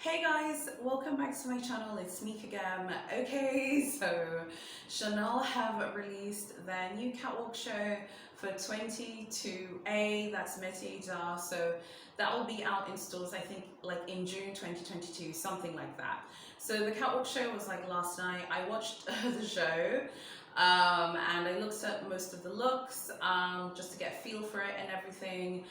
Hey guys, welcome back to my channel. It's me again. Okay, so Chanel have released their new catwalk show for 22A, that's Metiers. So that will be out in stores, I think, like in June 2022, something like that. So the catwalk show was like last night. I watched the show. And I looked at most of the looks just to get a feel for it and everything.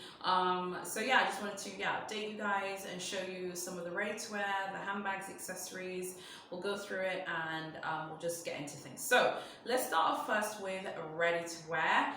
So yeah, I just wanted to update you guys and show you some of the ready-to-wear, the handbags, accessories. We'll go through it and we'll just get into things. So let's start off first with ready-to-wear.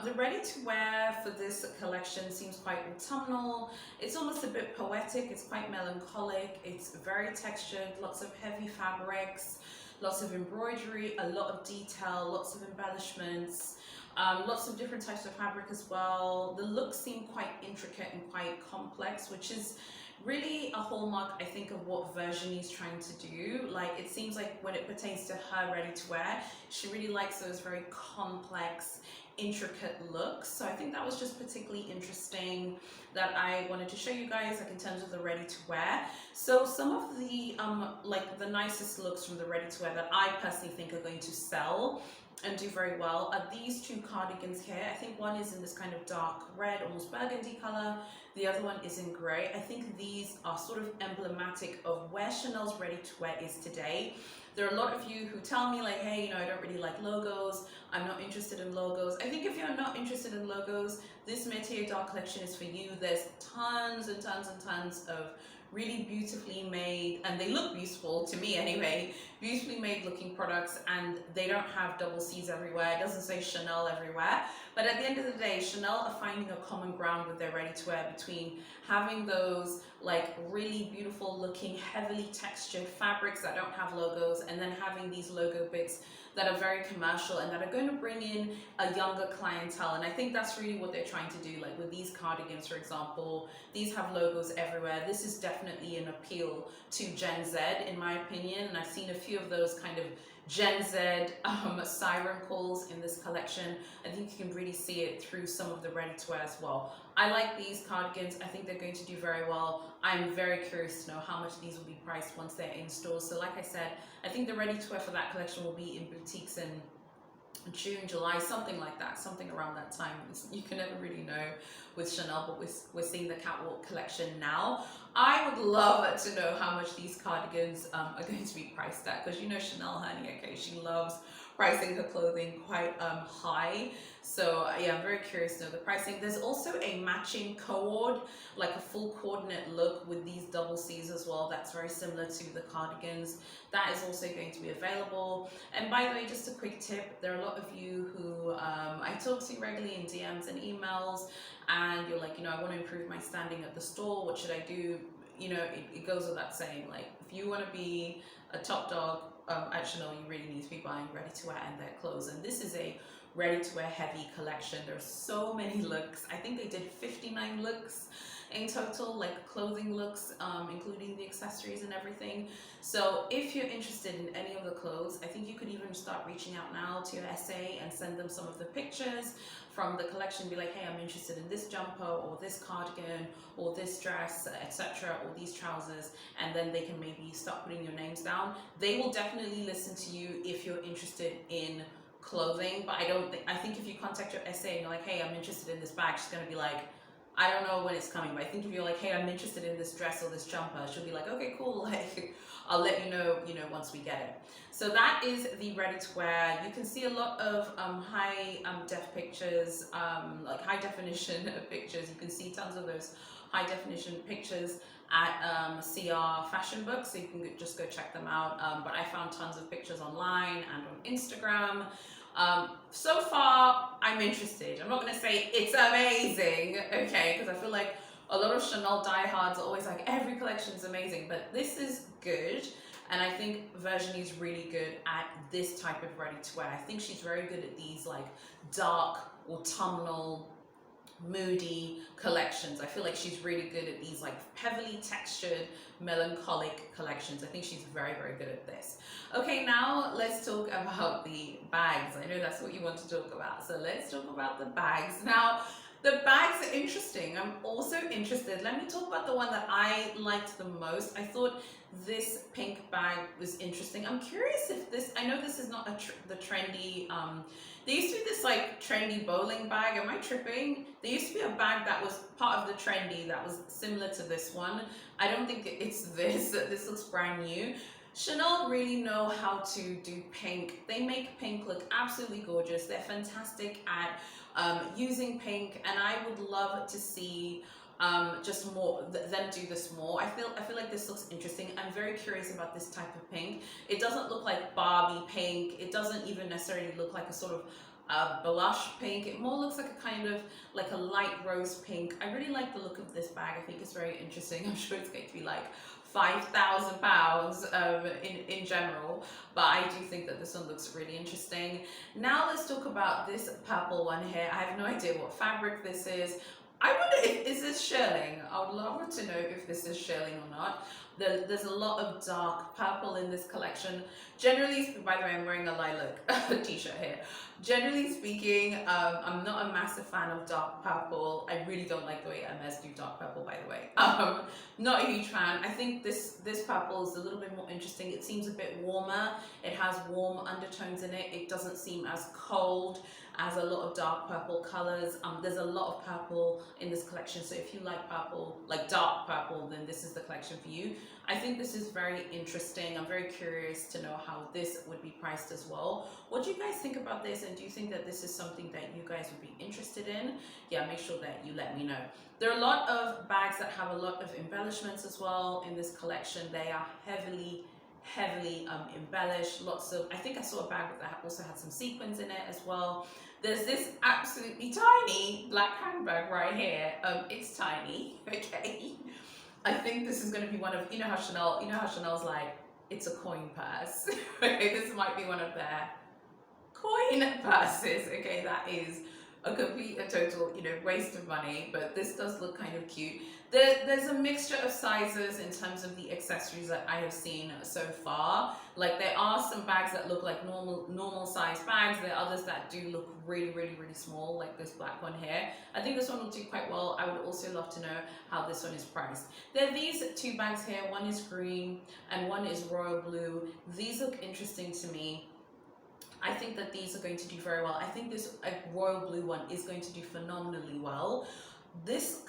The ready-to-wear for this collection seems quite autumnal. It's almost a bit poetic. It's quite melancholic. It's very textured, lots of heavy fabrics. Lots of embroidery, a lot of detail, lots of embellishments, lots of different types of fabric as well. The looks seem quite intricate and quite complex, which is really a hallmark, I think, of what Virginie is trying to do. Like, it seems like when it pertains to her ready-to-wear, she really likes those very complex, intricate looks. So I think that was just particularly interesting that I wanted to show you guys, like in terms of the ready-to-wear. So some of the like the nicest looks from the ready-to-wear that I personally think are going to sell and do very well are these two cardigans here. I think one is in this kind of dark red, almost burgundy color. The other one is in gray. I think these are sort of emblematic of where Chanel's ready-to-wear is today. There are a lot of you who tell me like, hey, I don't really like logos. I'm not interested in logos. I think if you're not interested in logos, this Metiers Dark collection is for you. There's tons and tons and tons of really beautifully made, and they look beautiful to me anyway, beautifully made looking products, and they don't have double C's everywhere. It doesn't say Chanel everywhere. But at the end of the day, Chanel are finding a common ground with their ready-to-wear between having those like really beautiful looking, heavily textured fabrics that don't have logos, and then having these logo bits that are very commercial and that are going to bring in a younger clientele. And I think that's really what they're trying to do. Like with these cardigans, for example, these have logos everywhere. This is definitely an appeal to Gen Z, in my opinion. And I've seen a few of those kind of Gen Z siren calls in this collection. I think you can really see it through some of the ready-to-wear as well. I like these cardigans. I think they're going to do very well. I'm very curious to know how much these will be priced once they're in stores. So like I said, I think the ready-to-wear for that collection will be in boutiques in June, July, something like that, something around that time. You can never really know with Chanel, but we're seeing the catwalk collection now. I would love to know how much these cardigans are going to be priced at, because Chanel, honey, okay, she loves pricing her clothing quite high. So yeah, I'm very curious to know the pricing. There's also a matching cord, like a full coordinate look with these double C's as well. That's very similar to the cardigans. That is also going to be available. And by the way, just a quick tip, there are a lot of you who I talk to regularly in DMs and emails, and you're like, I want to improve my standing at the store. What should I do? It goes without saying, like, if you want to be a top dog at Chanel, you really need to be buying ready-to-wear and their clothes. And this is a ready-to-wear heavy collection. There's so many looks. I think they did 59 looks in total, like clothing looks, including the accessories and everything. So if you're interested in any of the clothes, I think you could even start reaching out now to your SA and send them some of the pictures from the collection. Be like, hey, I'm interested in this jumper or this cardigan or this dress, etc., or these trousers, and then they can maybe start putting your names down. They will definitely listen to you if you're interested in clothing, but I think if you contact your SA and you're like, hey, I'm interested in this bag, she's gonna be like, I don't know when it's coming. But I think if you're like, hey, I'm interested in this dress or this jumper, she'll be like, okay, cool, like I'll let you know, once we get it. So that is the ready-to-wear. You can see a lot of high def pictures, like high definition pictures. You can see tons of those high definition pictures at CR Fashion Book, so you can just go check them out. But I found tons of pictures online and on Instagram. So far, I'm interested. I'm not going to say it's amazing, okay, because I feel like a lot of Chanel diehards are always like, every collection is amazing, but this is good. And I think Virginie is really good at this type of ready-to-wear. I think she's very good at these like dark, autumnal, moody collections. I feel like she's really good at these like heavily textured, melancholic collections. I think she's very, very good at this. Okay, now let's talk about the bags. I know that's what you want to talk about. So let's talk about the bags. Now, The bags are interesting. I'm also interested. Let me talk about the one that I liked the most. I thought this pink bag was interesting. I'm curious if this, I know this is not the trendy, there used to be this like trendy bowling bag. Am I tripping? There used to be a bag that was part of the trendy that was similar to this one. I don't think it's this. This looks brand new. Chanel really know how to do pink. They make pink look absolutely gorgeous. They're fantastic at using pink, and I would love to see just more them do this more. I feel like this looks interesting. I'm very curious about this type of pink. It doesn't look like Barbie pink. It doesn't even necessarily look like a sort of blush pink. It more looks like a kind of like a light rose pink. I really like the look of this bag. I think it's very interesting. I'm sure it's going to be like £5,000 in general, but I do think that this one looks really interesting. Now let's talk about this purple one here. I have no idea what fabric this is. I wonder if, is this shearling? I would love to know if this is shearling or not. There's a lot of dark purple in this collection. Generally, by the way, I'm wearing a lilac t-shirt here. Generally speaking, I'm not a massive fan of dark purple. I really don't like the way MS do dark purple, by the way. Not a huge fan. I think this purple is a little bit more interesting. It seems a bit warmer. It has warm undertones in it. It doesn't seem as cold as a lot of dark purple colors. There's a lot of purple in this collection, so if you like purple, like dark purple, then this is the collection for you. I think this is very interesting. I'm very curious to know how this would be priced as well. What do you guys think about this, and do you think that this is something that you guys would be interested in? Yeah, make sure that you let me know. There are a lot of bags that have a lot of embellishments as well in this collection. They are heavily embellished. Lots of, I think I saw a bag that also had some sequins in it as well. There's this absolutely tiny black handbag right here. It's tiny, okay. I think this is going to be one of, you know how Chanel's like, it's a coin purse. Okay, this might be one of their coin purses. Okay, that is a total, waste of money, but this does look kind of cute. There's a mixture of sizes in terms of the accessories that I have seen so far. Like, there are some bags that look like normal size bags. There are others that do look really small, like this black one here. I think this one will do quite well. I would also love to know how this one is priced. There are these two bags here. One is green and one is royal blue. These look interesting to me. I think that these are going to do very well. I think this royal blue one is going to do phenomenally well. This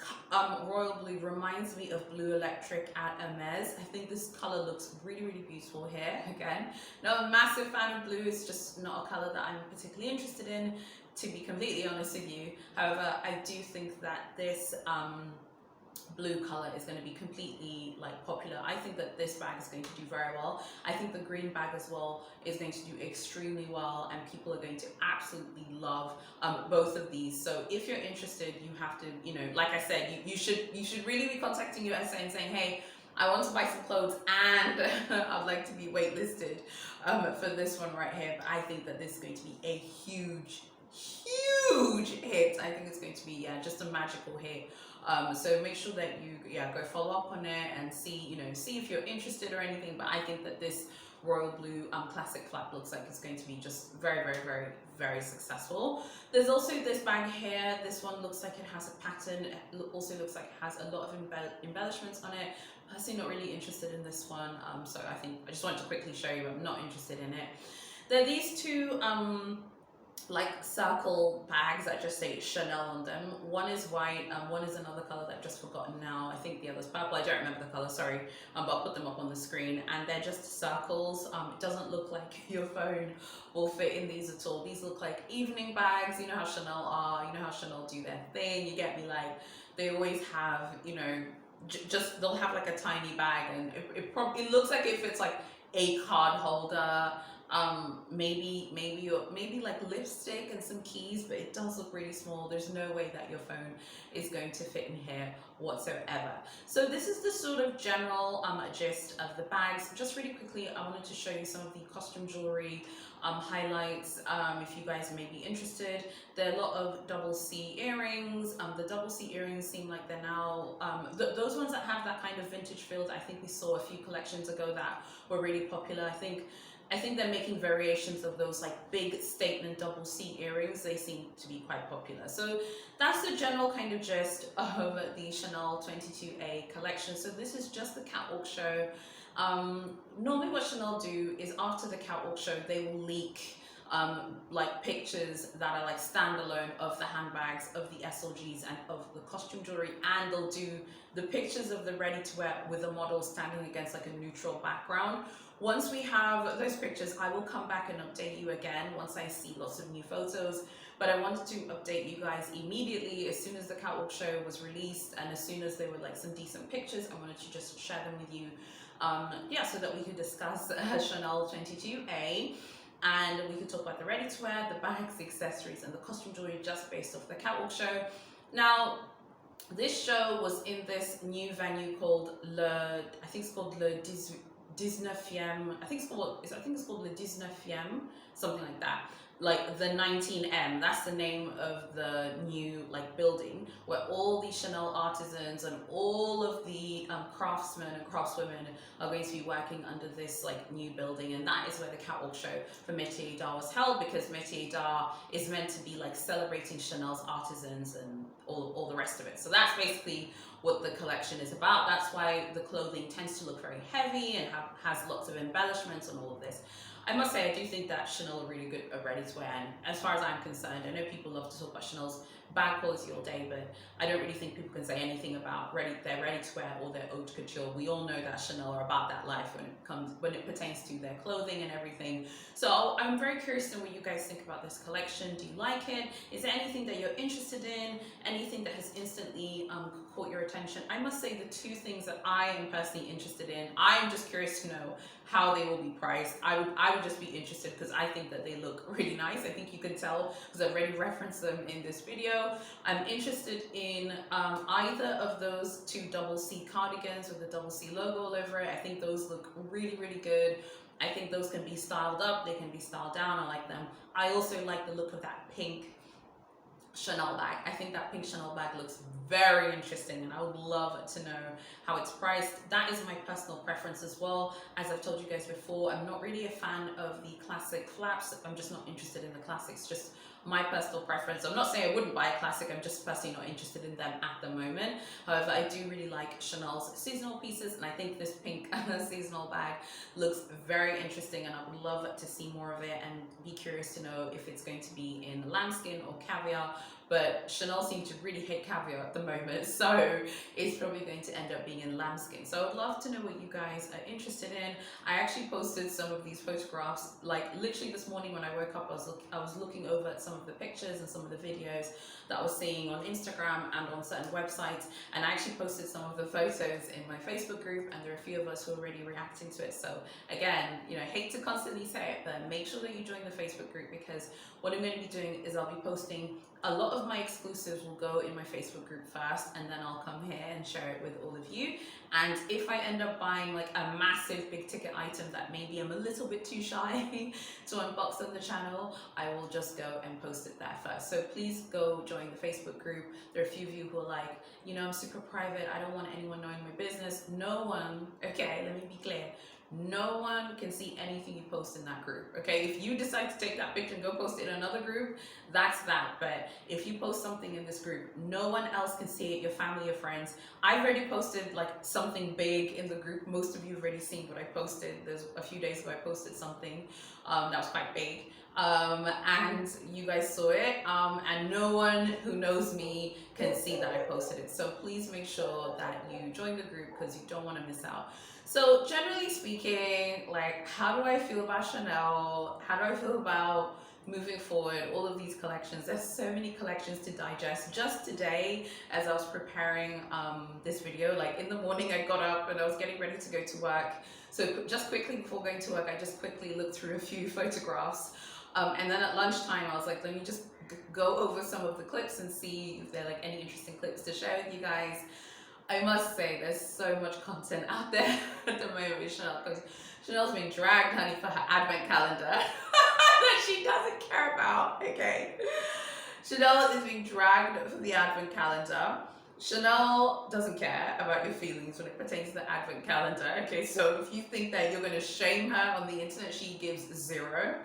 royal blue reminds me of Blue Electric at Hermes. I think this color looks really beautiful here. Again, not a massive fan of blue. It's just not a color that I'm particularly interested in, to be completely honest with you. However, I do think that this blue color is going to be completely popular. I think that this bag is going to do very well. I think the green bag as well is going to do extremely well, and people are going to absolutely love both of these. So if you're interested, you have to, like I said, you should really be contacting you and saying, hey, I want to buy some clothes and I'd like to be waitlisted for this one right here. But I think that this is going to be a huge hit. I think it's going to be just a magical hit. So make sure that you go follow up on it and see if you're interested or anything. But I think that this royal blue classic flap looks like it's going to be just very successful. There's also this bag here. This one looks like it has a pattern. It also looks like it has a lot of embellishments on it. Personally not really interested in this one, so I think I just wanted to quickly show you I'm not interested in it. There are these two circle bags that just say Chanel on them. One is white and one is another color that I've just forgotten now. I think the other's purple. I don't remember the color, sorry, but I'll put them up on the screen, and they're just circles. It doesn't look like your phone will fit in these at all. These look like evening bags. You know how Chanel are, you know how Chanel do their thing, you get me? Like, they always have, just they'll have like a tiny bag, and it looks like it fits like a card holder, maybe like lipstick and some keys, but it does look really small. There's no way that your phone is going to fit in here whatsoever. So this is the sort of general gist of the bags. Just really quickly, I wanted to show you some of the costume jewelry highlights, if you guys may be interested. There are a lot of double C earrings. The double C earrings seem like they're now those ones that have that kind of vintage feel. I think we saw a few collections ago that were really popular. I think I think they're making variations of those like big statement double C earrings. They seem to be quite popular. So that's the general kind of gist of the Chanel 22A collection. So this is just the catwalk show. Normally what Chanel do is after the catwalk show, they will leak like pictures that are like standalone of the handbags, of the SLGs, and of the costume jewelry, and they'll do the pictures of the ready to wear with the model standing against like a neutral background. Once we have those pictures, I will come back and update you again once I see lots of new photos. But I wanted to update you guys immediately as soon as the catwalk show was released, and as soon as there were like some decent pictures, I wanted to just share them with you. Yeah, so that we could discuss Chanel 22A. And we could talk about the ready-to-wear, the bags, the accessories, and the costume jewelry just based off the catwalk show. Now, this show was in this new venue called I think it's called Le 19e. I think it's called Le 19e, something like that. Like the 19M, that's the name of the new like building where all the Chanel artisans and all of the craftsmen and craftswomen are going to be working under this like new building, and that is where the catwalk show for Metiers was held, because Metiers is meant to be like celebrating Chanel's artisans and all the rest of it. So that's basically what the collection is about. That's why the clothing tends to look very heavy and has lots of embellishments and all of this. I must say, I do think that Chanel are really good at ready-to-wear, and as far as I'm concerned, I know people love to talk about Chanel's bag quality all day, but I don't really think people can say anything about their ready-to-wear or their haute couture. We all know that Chanel are about that life when it pertains to their clothing and everything. So I'm very curious to know what you guys think about this collection. Do you like it? Is there anything that you're interested in? Anything that has instantly caught your attention? I must say the two things that I am personally interested in, I'm just curious to know how they will be priced. I would just be interested because I think that they look really nice. I think you can tell because I've already referenced them in this video. I'm interested in either of those two double C cardigans with the double C logo all over it. I think those look really, really good. I think those can be styled up, they can be styled down. I like them. I also like the look of that pink Chanel bag. I think that pink Chanel bag looks very interesting, and I would love to know how it's priced. That is my personal preference as well. As I've told you guys before, I'm not really a fan of the classic flaps. I'm just not interested in the classics, just my personal preference. I'm not saying I wouldn't buy a classic, I'm just personally not interested in them at the moment. However, I do really like Chanel's seasonal pieces, and I think this pink seasonal bag looks very interesting, and I would love to see more of it and be curious to know if it's going to be in lambskin or caviar. But Chanel seems to really hate caviar at the moment, so it's probably going to end up being in lambskin. So I'd love to know what you guys are interested in. I actually posted some of these photographs, like literally this morning when I woke up, I was looking over at some of the pictures and some of the videos that I was seeing on Instagram and on certain websites, and I actually posted some of the photos in my Facebook group, and there are a few of us who are already reacting to it. So again, you know, I hate to constantly say it, but make sure that you join the Facebook group, because what I'm going to be doing is I'll be posting a lot of my exclusives will go in my Facebook group first, and then I'll come here and share it with all of you. And if I end up buying like a massive big ticket item that maybe I'm a little bit too shy to unbox on the channel, I will just go and post it there first. So please go join the Facebook group. There are a few of you who are like, you know, I'm super private, I don't want anyone knowing my business. No one, okay, let me be clear. No one can see anything you post in that group, okay? If you decide to take that picture and go post it in another group, that's that. But if you post something in this group, no one else can see it, your family, your friends. I've already posted like something big in the group. Most of you have already seen what I posted. There's a few days ago I posted something that was quite big. And you guys saw it, and no one who knows me can see that I posted it. So please make sure that you join the group, because you don't want to miss out. So generally speaking, like, how do I feel about Chanel? How do I feel about moving forward, all of these collections? There's so many collections to digest. Just today, as I was preparing this video, like in the morning I got up and I was getting ready to go to work. So just quickly before going to work, I just quickly looked through a few photographs. And then at lunchtime, I was like, let me just go over some of the clips and see if there are like any interesting clips to share with you guys. I must say, there's so much content out there at the moment with Chanel, because Chanel's been dragged, honey, for her advent calendar that she doesn't care about, okay? Chanel is being dragged for the advent calendar. Chanel doesn't care about your feelings when it pertains to the advent calendar. Okay, so if you think that you're going to shame her on the internet, she gives zero.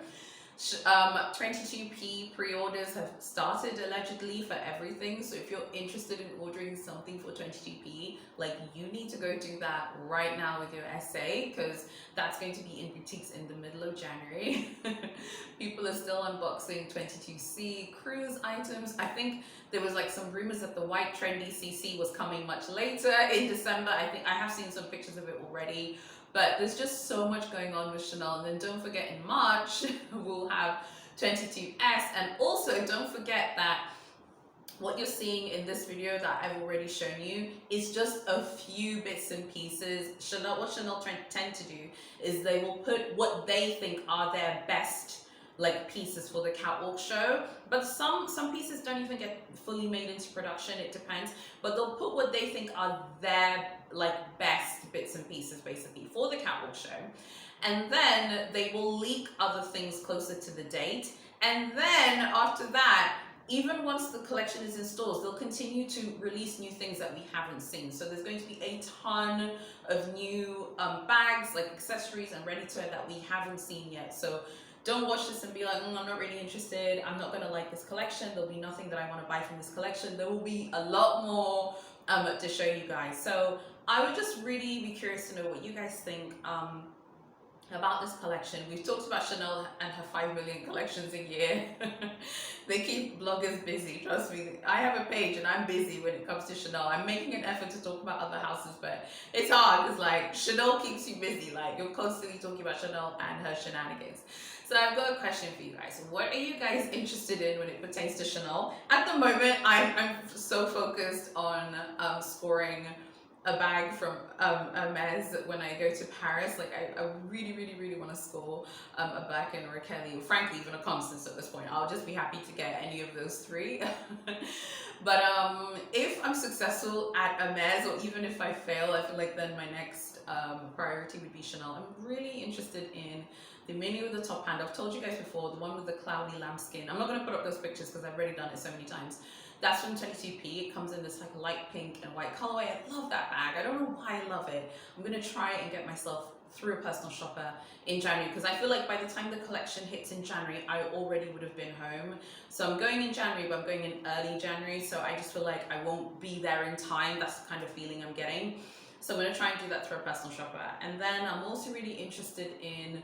22p pre-orders have started allegedly for everything, so if you're interested in ordering something for 22p, like, you need to go do that right now with your essay, because that's going to be in boutiques in the middle of January. People are still unboxing 22c cruise items. I think there was like some rumors that the white trendy CC was coming much later in December. I think I have seen some pictures of it already. But there's just so much going on with Chanel. And then don't forget, in March, we'll have 22S. And also don't forget that what you're seeing in this video that I've already shown you is just a few bits and pieces. What Chanel tend to do is they will put what they think are their best like pieces for the catwalk show, but some pieces don't even get fully made into production. It depends, but they'll put what they think are their like best bits and pieces basically for the catwalk show, and then they will leak other things closer to the date, and then after that, even once the collection is in stores, they'll continue to release new things that we haven't seen. So there's going to be a ton of new bags, like accessories and ready-to-wear that we haven't seen yet. So don't watch this and be like, I'm not really interested, I'm not going to like this collection, there'll be nothing that I want to buy from this collection. There will be a lot more to show you guys. So I would just really be curious to know what you guys think about this collection. We've talked about Chanel and her 5 million collections a year. They keep bloggers busy, trust me. I have a page and I'm busy when it comes to Chanel. I'm making an effort to talk about other houses, but it's hard because like Chanel keeps you busy. Like, you're constantly talking about Chanel and her shenanigans. So I've got a question for you guys. What are you guys interested in when it pertains to Chanel? At the moment, I'm so focused on scoring a bag from Hermes when I go to Paris. Like, I really want to score a Birkin or a Kelly, or frankly even a Constance at this point. I'll just be happy to get any of those three. But if I'm successful at Hermes, or even if I fail, I feel like then my next priority would be Chanel. I'm really interested in the mini with the top hand. I've told you guys before, the one with the cloudy lambskin. I'm not going to put up those pictures because I've already done it so many times. That's from 22p. It comes in this like light pink and white colorway. I love that bag. I don't know why I love it. I'm going to try and get myself through a personal shopper in January, because I feel like by the time the collection hits in January, I already would have been home. So I'm going in January, but I'm going in early January. So I just feel like I won't be there in time. That's the kind of feeling I'm getting. So I'm going to try and do that through a personal shopper. And then I'm also really interested in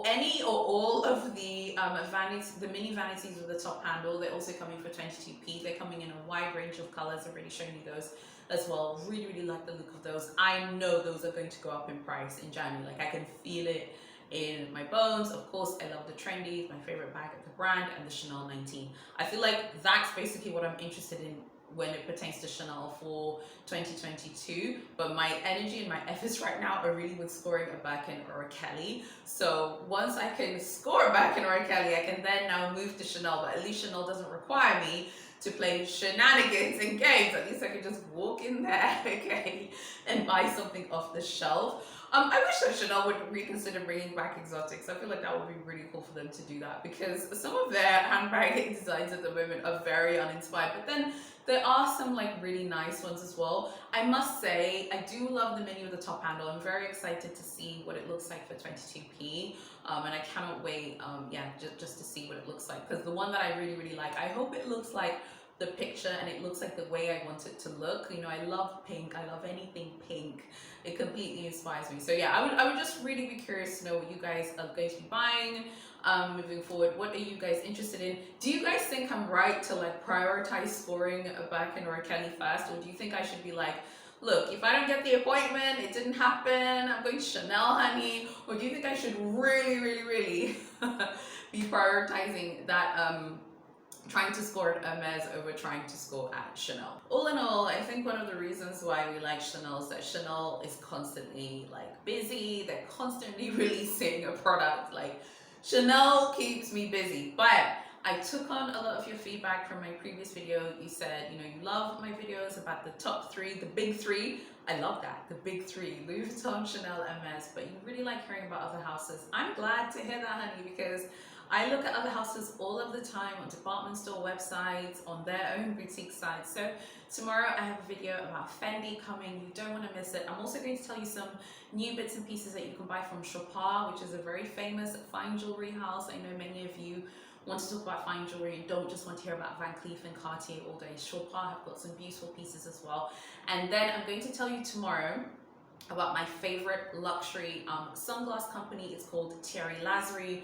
any or all of the vanities, the mini vanities with the top handle. They're also coming for 22p. They're coming in a wide range of colors. I've already shown you those as well. Really like the look of those. I know those are going to go up in price in January. Like, I can feel it in my bones. Of course, I love the trendy, my favorite bag of the brand, and the Chanel 19. I feel like that's basically what I'm interested in when it pertains to Chanel for 2022, but my energy and my efforts right now are really with scoring a Birkin or a Kelly. So once I can score a Birkin or a Kelly, I can then now move to Chanel, but at least Chanel doesn't require me to play shenanigans and games. At least I can just walk in there, okay, and buy something off the shelf. I wish that Chanel would reconsider bringing back exotics. I feel like that would be really cool for them to do that, because some of their handbag designs at the moment are very uninspired, but then there are some like really nice ones as well. I must say, I do love the mini with the top handle. I'm very excited to see what it looks like for 22p. And I cannot wait, just to see what it looks like. Because the one that I really like, I hope it looks like the picture and it looks like the way I want it to look. You know, I love pink. I love anything pink. It completely inspires me. So yeah, I would just really be curious to know what you guys are going to be buying moving forward. What are you guys interested in? Do you guys think I'm right to like prioritize scoring a Birkin or a Kelly first, or do you think I should be like, look, if I don't get the appointment, it didn't happen, I'm going to Chanel, honey? Or do you think I should really be prioritizing that trying to score at Hermes over trying to score at Chanel? All in all, I think one of the reasons why we like Chanel is that Chanel is constantly like busy. They're constantly releasing a product. Like, Chanel keeps me busy. But I took on a lot of your feedback from my previous video. You said, you know, you love my videos about the top three, the big three. I love that, the big three: Louis Vuitton, Chanel, Hermes. But you really like hearing about other houses. I'm glad to hear that, honey, because I look at other houses all of the time on department store websites, on their own boutique sites. So tomorrow I have a video about Fendi coming. You don't want to miss it. I'm also going to tell you some new bits and pieces that you can buy from Chopard, which is a very famous fine jewelry house. I know many of you want to talk about fine jewelry and don't just want to hear about Van Cleef and Cartier all day. Chopard have got some beautiful pieces as well. And then I'm going to tell you tomorrow about my favorite luxury sunglass company. It's called Thierry Lazari.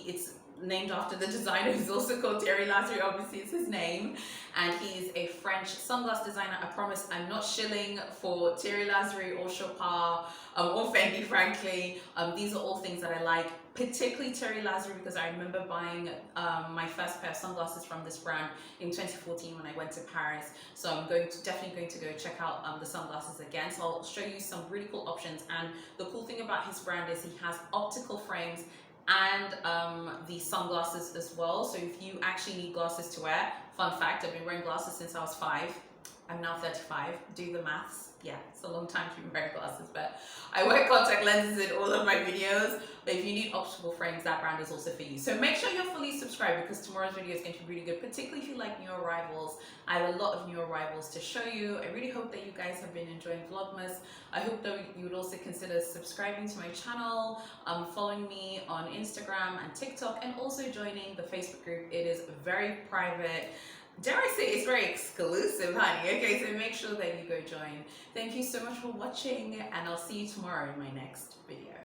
It's named after the designer who's also called Thierry Lazari, obviously it's his name, and he's a French sunglass designer. I promise I'm not shilling for Thierry Lazari or Chopard or Fendi, frankly. These are all things that I like, particularly Thierry Lazari, because I remember buying my first pair of sunglasses from this brand in 2014 when I went to Paris. So I'm definitely going to go check out the sunglasses again. So I'll show you some really cool options. And the cool thing about his brand is he has optical frames and the sunglasses as well. So if you actually need glasses to wear, fun fact, I've been wearing glasses since I was 5. I'm now 35. Do the maths. Yeah, it's a long time to be wearing glasses, but I wear contact lenses in all of my videos. But if you need optical frames, that brand is also for you. So make sure you're fully subscribed, because tomorrow's video is going to be really good, particularly if you like new arrivals. I have a lot of new arrivals to show you. I really hope that you guys have been enjoying Vlogmas. I hope that you would also consider subscribing to my channel, following me on Instagram and TikTok, and also joining the Facebook group. It is very private. Dare I say it's very exclusive, honey. Okay, so make sure that you go join. Thank you so much for watching, and I'll see you tomorrow in my next video.